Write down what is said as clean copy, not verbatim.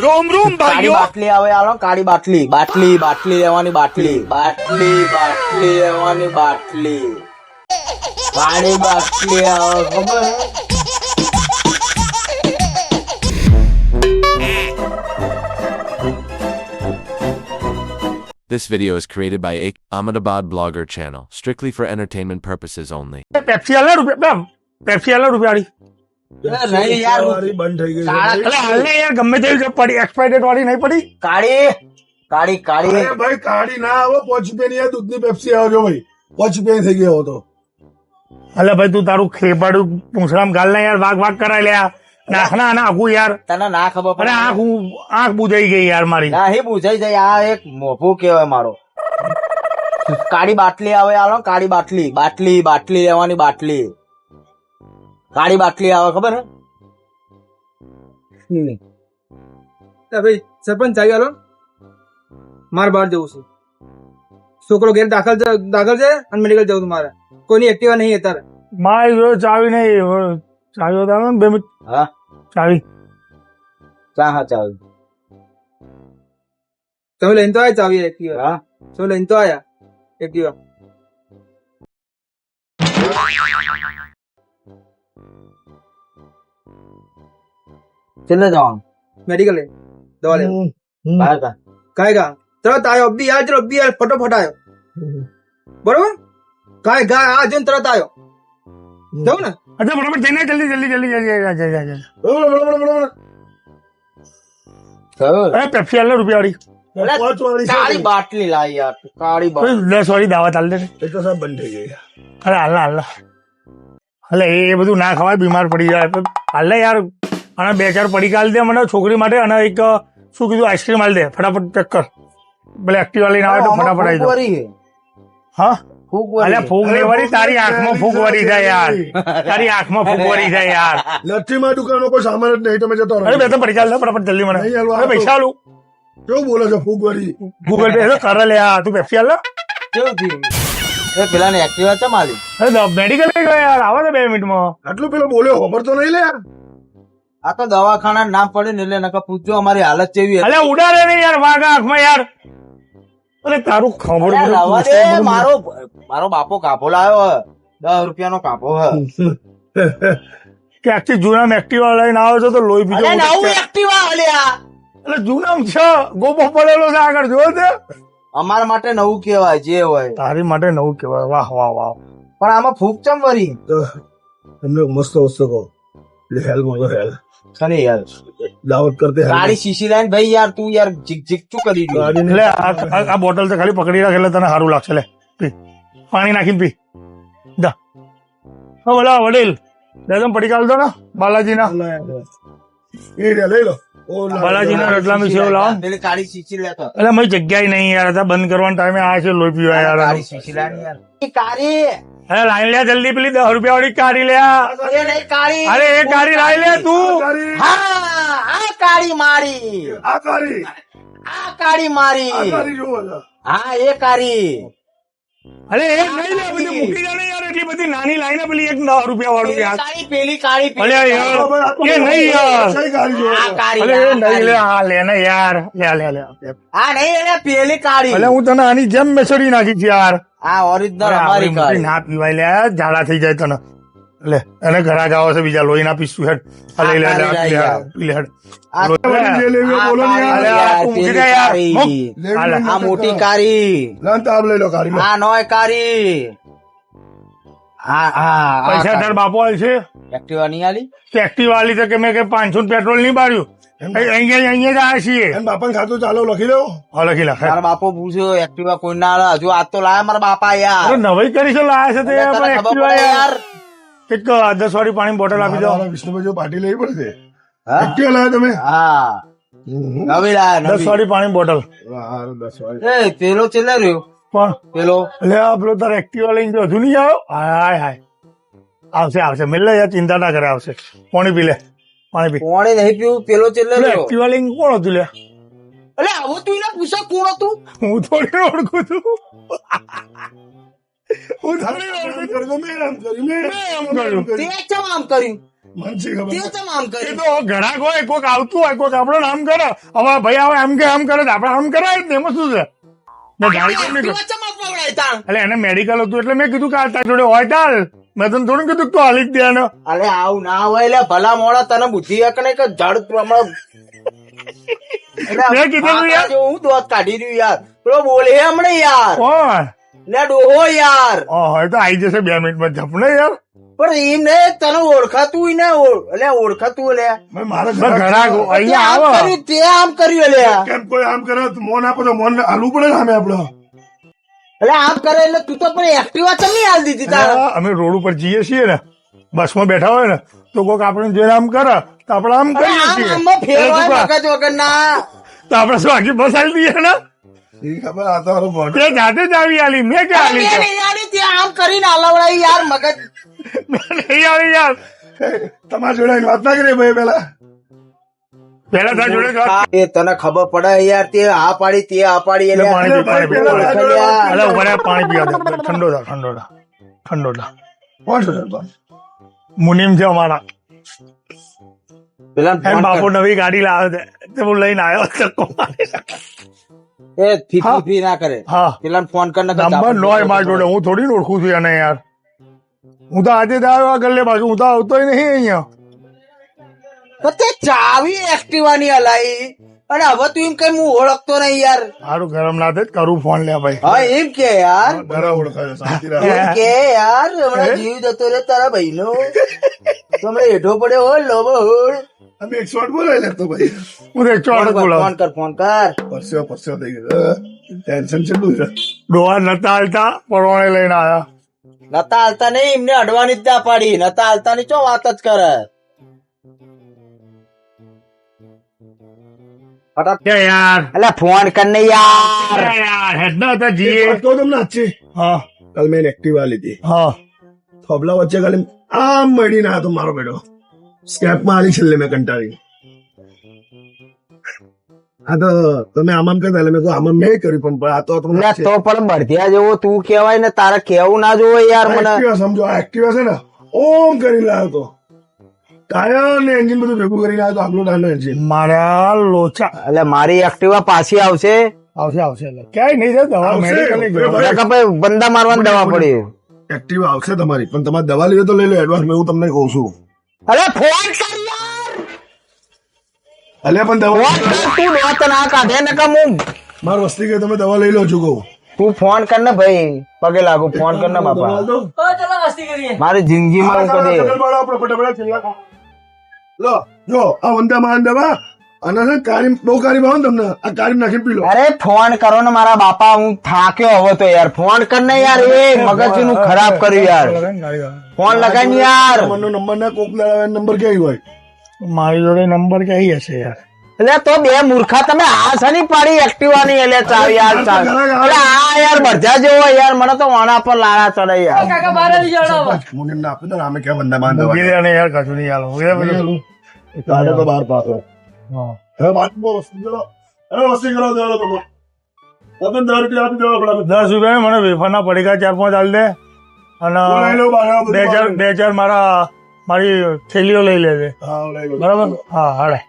રોમ રોમ કાળી ભાઈઓ બાટલી આવે આલો કાળી બાટલી બાટલી લેવાની બાટલી લેવાની બાટલી કાળી બાટલી આવે ખબર હે? This video is created by Ahmedabad blogger channel, strictly for entertainment purposes only. Pepsi આલે રૂપિયા પેપ્સી આલે રૂપિયાળી નહીં યાર બંધ થઈ ગઈ કાળા એટલે હાલને યાર ગમે તેવી પડી એક્સપાયર ડેટ વાળી નહીં પડી કાળી અરે ભાઈ કાઢી ના આવો 5 રૂપિયાની આ દૂધની પેપ્સી આવજો ભાઈ 5 રૂપિયાની થઈ ગયો હતો અલે ભાઈ તું તારું ખેપાડું પૂંછડામ ગાલ ને યાર વાગ કરાય લ્યા નાખના નાખું યાર તને ના ખબર અરે પડે આંખ બુજાઈ ગઈ યાર મારી ના હે પૂછાઈ જાય આ એક મોભું કેવાય મારો કાળી બાટલી આવે આલો કાળી બાટલી લેવાની બાટલી કાળી બાટલી આવે ખબર હે ભાઈ સરપંચ ચાવી આલો મારે બહાર જવું છે છોકરો ઘેર દાખલ છે અને મેડિકલ જવું છે મારે કોઈની એક્ટિવા નહીં અત્યારે મારી જોડે ચાવી નહીં ચાવી બતાવો ને 2 મિનિટ હા ચાવી ચાલ તમે લઈને તો આયા ચાવી એક્ટિવા હા તમે લઈને તો આયા એક્ટિવા ચલે જવાનું મેડિકલ દવા લે બહાર કા કાંઈ તરત આવ્યો અબ્બી યાર ફટોફટ આવ્યો બરોબર ગા આ જોઈને તરત આવ્યો જવું ને અચ્છા બરાબર જઈને જલ્દી થયું અરે પેપ્સી આલે રૂપિયાળી કાળી બાટલી લાવી યાર કાળી બાટલી 10 વાળી દાવત આલ દે એ તો સાહેબ બંધ થઈ ગઈ અરે હાલ એટલે એ બધું ના ખવાય બીમાર પડી જાય હાલ યાર અને 2-4 પડીકા આલ દે મને છોકરી માટે અને એક શું કીધું આઈસ્ક્રીમ આલ દે ફટાફટ પેક કર ભલે એક્ટિવા લઈને આવે તો ફટાફટ આવી જાવ હા અલે ફૂગ નહીં વળી તારી આંખમાં ફૂગ વળી જાય યાર તારી આંખમાં ફૂગ વળી જાય યાર નથી માં દુકાનો કોઈ સામાન જ નહીં તમે જતો રહો અરે બે તો પડીકા આલ દે ફટાફટ જલ્દી મને નહીં હાલવા અરે પૈસા આલું કેવું બોલે છે ફૂગવાળી ગૂગલ પે તો કરે લે તું પેપ્સી આલ લે કેવું થયું એ પેલા ને એક્ટિવા ચમ આલી અરે મેડિકલ લઈ ગયો યાર આવો તો 2 મિનિટમાં આટલું પેલો બોલ્યો ખબર તો નહીં લે યાર આ તો દવાખાના નામ પડે ને એટલે નકા પૂછજો અમારી હાલત કેવી અલે ઉડાડે નહીં યાર વાગા આંખમાં યાર અરે તારું ખબર મારો બાપો કાપો લાવ્યો 10 રૂપિયાનો કાપો હે કે આખી જૂના એક્ટિવા લઈને આવો છો તો લોહી બીજો એક્ટિવા આલ્યા એટલે જૂનામ છે ગોપો પડેલો છે આગળ જો તે અમારા માટે નવું કેવાય જે હોય તારી માટે નવું કેવાય વાહ પણ આમાં ફૂક ચમ વરી તો એમને મસ્ત વસ્તુ કહો હેલ બોલો હેલ ખરી યાર દાવત કરતે ગાડી શીશી લાઈન ભાઈ યાર તું યાર જીક શું કરી દીધું એટલે આ બોટલ તો ખાલી પકડી રાખ એટલે તને સારું લાગશે લે પી પાણી નાખીને પી જા બોલા વડીલ દાદા પડી કાઢ દો ને બાલાજીના એ રે લઈ લો બાલાજીના રોટલા માં સેવ લાવો પેલી ગાડી શીશી લેતો એટલે મેં જગ્યાએ નહીં યાર હતા બંધ કરવાના ટાઈમે આ છે લોહી પીવા યાર ગાડી શીશી લાઈન યાર કારી અરે લાઈન લે જલ્દી પેલી 10 રૂપિયા વાળી કાઢી લે એ નહીં કાળી અરે એ કાઢી લાવી લે તું હા આ કાળી મારી આ કારી આ કાળી મારી આ કારી જોવો છો હા એ કાળી અરે એ નહીં લે બધી મૂકી દે ને યાર એટલી બધી નાની લાઈને પેલી એક 10 રૂપિયા વાળું યાર પેલી કાળી અલે યાર એ નહીં યાર કઈ કારી જોવો આ છો? કાળી અલે એ નહીં લે હા લે ને યાર લે આ નહીં એટલે પેલી કાળી અલે હું તને આની જેમ મેસડી નાખી છે યાર આ ઓરિજિનલ અરે અમારી આપણી કાળી ના પીવાય લે ઝાડા થઈ જાય તને લે એને ઘરા જાવ છે બીજા લોહી ના પીસું હેડ અલે લે લે પી લે હેડ આ જે લેવી હોય બોલો ને યાર. અલે આ તું મૂકી દે યાર મૂક. લેવી આ મોટી કાળી લાન તો આપ લઈ લો કારી આ નોય કાળી પૈસા તાર બાપો આલ છે એક્ટિવા નહીં આલી ટેક્સી વાળી તો કે મેં કે 500 નું પેટ્રોલ નહીં બાર્યું અહીંયા જ આવ્યા છીએ એમ બાપાને ખાતું ચાલો લખી દો હા લખી લખ મારા બાપો પૂછ્યો એક્ટિવા કોઈ ના આલે હજુ આજ તો લાયા મારા બાપા યાર અરે નવાઈ કરી છે લાયા છે તે તને પણ ખબર Activa પડે યાર યાર એક 10 વાળી પાણી બોટલ આપી દો મારા વિષ્ણુભાઈ જો પાર્ટી લેવી પડશે હા? એક્ટિવા લાયા તમે હા નવી લાયા 10 નવી વાળી પાણી બોટલ હારું 10 વાળી એ પેલો ચેલે રહ્યો પણ પેલો એટલે આ પેલો તારે એક્ટિવા લઈને જો હજુ નહીં આવ્યો હાય આવશે મિલ લે યાર ચિંતા ના કરે આવશે પાણી પી લે પાણી પી કોણે નહીં પીવું પેલો ચેલે રહ્યો એક્ટિવા લઈને કોણ હતું લે અલે આવું તું એને પૂછો કોણ હતું હું થોડી ઓળખું છું હું થોડી ઓળખું છું. મેં આમ કર્યું મેં આમ કર્યું. તે ચમ આમ કર્યું મને શી ખબર તે ચમ આમ એ કર્યું તો ઘરાક હોય કોઈક આવતું હોય કોઈક આપણો આમ કરે અમારા ભાઈ આવે આમ કે આમ કરે તો આપણે આમ કરાય જ ને એમાં શું છે મેં ગાડી કેમ નહીં એક્ટિવા ચમ અપવડાય તાણ એટલે એને મેડિકલ હતું એટલે મેં કીધું કે આ તારી જોડે હોય ચાલ મેં તને થોડું કીધું કે તું હાલી જ દે એને. અરે આવું ના હોય એટલે ભલા મોડા તને બુદ્ધિ હક નહીં કે જડ પ્રમાણે મેં કીધું યાર. હું દોત કાઢી રહ્યું યાર પેલો બોલે હમણે યાર કોણ લે ડોહો યાર હોય તો આવી જશે 2 મિનિટમાં જપને યાર પણ એમ ને તને ઓળખાતું ને એટલે ઓળખાતું લે ભાઈ મારે બસ ઘરાક અહીંયા આમ આવો કર્યું તે આમ કર્યું લે કેમ કોઈ આમ કરે તો મોન આપો તો મોન હાલવું પડે ને સામે આપડે. એટલે આમ કરે એટલે તું તો પણ એક્ટિવા ચમ નહીં હાલ દીધી તારે અમે રોડ ઉપર જઈએ છીએ ને બસમાં બેઠા હોય ને તો કોઈક આપણે જોઈને આમ કરે તો આપણે આમ અરે કરીએ આમ છીએ આમમાં ફેર એટલે હોય શું મગજ વગર ના તો આપણે શું આખી બસ આલી દઈએ ને શી ખબર આ તો હારું મોઢું. તે જાતે જ આવી આલી મેં ક્યાં આલી મેં તો? નહીં આલી, તે આમ કરીને હલાવડાવી યાર મગજ મેં નહીં આવી યાર તમારા જોડે આવીને વાત ના કરી ભાઈ પેલા પેલા તારા જોડે જ વાત. એ તને ખબર પડે યાર તે આ પાડી તે આ પાડી એટલે એટલે પાણી પી, પાણી પી, પેલા પાણી પી. જોડે વાત અલા, ઉભા રહે, પાણી પીવા દે. ઠંડો થા ઠંડો થા ઠંડો થા કોણ છે સરપંચ? મુનિમ છે અમારા પેલા એમ બાપુ નવી ગાડી લાવે છે તે હું લઈને આવ્યો ધક્કો મારી. એ ફી ફી ના કરે હા પેલા ફોન કર નંબર નો હોય મારા જોડે હું થોડી ને ઓળખું છું એને યાર હું તો આજે જ આવ્યો આ ગલ્લે બાકી હું તો આવતોય નહીં અહીંયા તો તે ચાવી એક્ટિવા ની હલાઈ અને હવે તું એમ કઈ હું ઓળખતો નહીં યાર સારું ગરમ ના થાય કરું ફોન લે ભાઈ હા એમ કે યાર ઘરે ઓળખાય છે, શાંતિ રાખ. એમ કે યાર હમણાં જીવ જતો રે તારા ભાઈ નો તમે હેઠો પડ્યો હોય લોબો હોય અમે 108 બોલાય લેતો ભાઈ હું તો એકસો આઠ જ બોલાવું ફોન કર ફોન કર પરસ્યો પરસ્યો થઈ ગયો ટેન્શન કેટલું છે ડોહા નતા હાલતા પરવાણે લઈને આવ્યા નતા હાલતા નહીં એમને અડવાની જ ના પાડી નતા હાલતા ની ચો વાત જ કરે ફટાફટ કે યાર એટલે ફોન કર ને યાર અરે યાર હેડ ના હતા એક જીએ વાત કહું તમને સાચી હા કાલ મેં એક્ટિવા લીધી હા થોબલા વચ્ચે ખાલી આમ મળીને આવ્યો તો મારો બેટો સ્કેપમાં આલી છેલ્લે મેં કંટાળી હા તો તમે આમ કહેતા એટલે મેં કહ્યું આમ મેં કર્યું પણ આ તો તમને એટલે તો પણ બળધિયા જેવો તું કેવાય ને તારે કેવું ના જોવે યાર મને એક્ટિવા સમજો આ એક્ટિવા છે ને ઓમ કરી લાવ્યો તો ટાયર ને એન્જિન બધું ભેગું કરી લાવ્યો તો આગલો ટાયરનો એન્જિન મારા લોચા એટલે મારી એક્ટિવા પાછી આવશે આવશે આવશે એટલે ક્યાંય નહીં જાય દવા આવશે. મેડિકલ ભાઈ, એટલે કે ભાઈ બંદા મારવાની દવા પડી એક્ટિવા આવશે તમારી પણ તમારે દવા લેવી તો લઈ લો એડવાન્સ હું તમને કહું છું અરે ફોન કર યાર અલ્યા પણ ફોન દવા કર તું વાત ના કાઢે ને કે હું મારી વસ્તી કે તમે દવા લઈ લો છું કહું તું ફોન કર ને ભાઈ પગે લાગુ ફોન કર ને બાપા મારી જિંદગીમાં હું કદી લો જો આ વંદા માન દવા અને છે ને કાળી બહુ કાળી ભાવ ને તમને આ કાળી નાખીને પી લો અરે ફોન કરો ને મારા બાપા હું થાક્યો હવે તો યાર ફોન કર ને યાર એ મગજ નું ખરાબ કર્યું યાર ફોન લગાય ને યાર તમારો નંબર ના કોક નંબર ક્યાંય હોય મારી જોડે નંબર ક્યાંય હશે યાર એટલે તો બે મૂર્ખા તમે આ સની પાડી એક્ટિવા ની એટલે ચાલ યાર ચાલ એટલે આ યાર બધા જેવો યાર મને તો વાણા પર લાડા ચડે યાર મુનિમ ના આપી દો ને આમે ક્યાં વંદા માન દવા મૂકી દે અને યાર કશું નહીં હાલો મૂકી દે બધું. કાઢે તો બહાર પાછો હા. હવે વાત બહુ વસ્તી કરો અરે વસ્તી કરો દેવાનો તમે તમે 10 રૂપિયા આપી દેવા પડે 10 રૂપિયા મને વેફરના પડીકા 4-5 હાલ દે અને લઈ લો બહાર બે ચાર મારી થેલીઓ લઈ લેજે હા લઈ લો બરાબર હા હાડે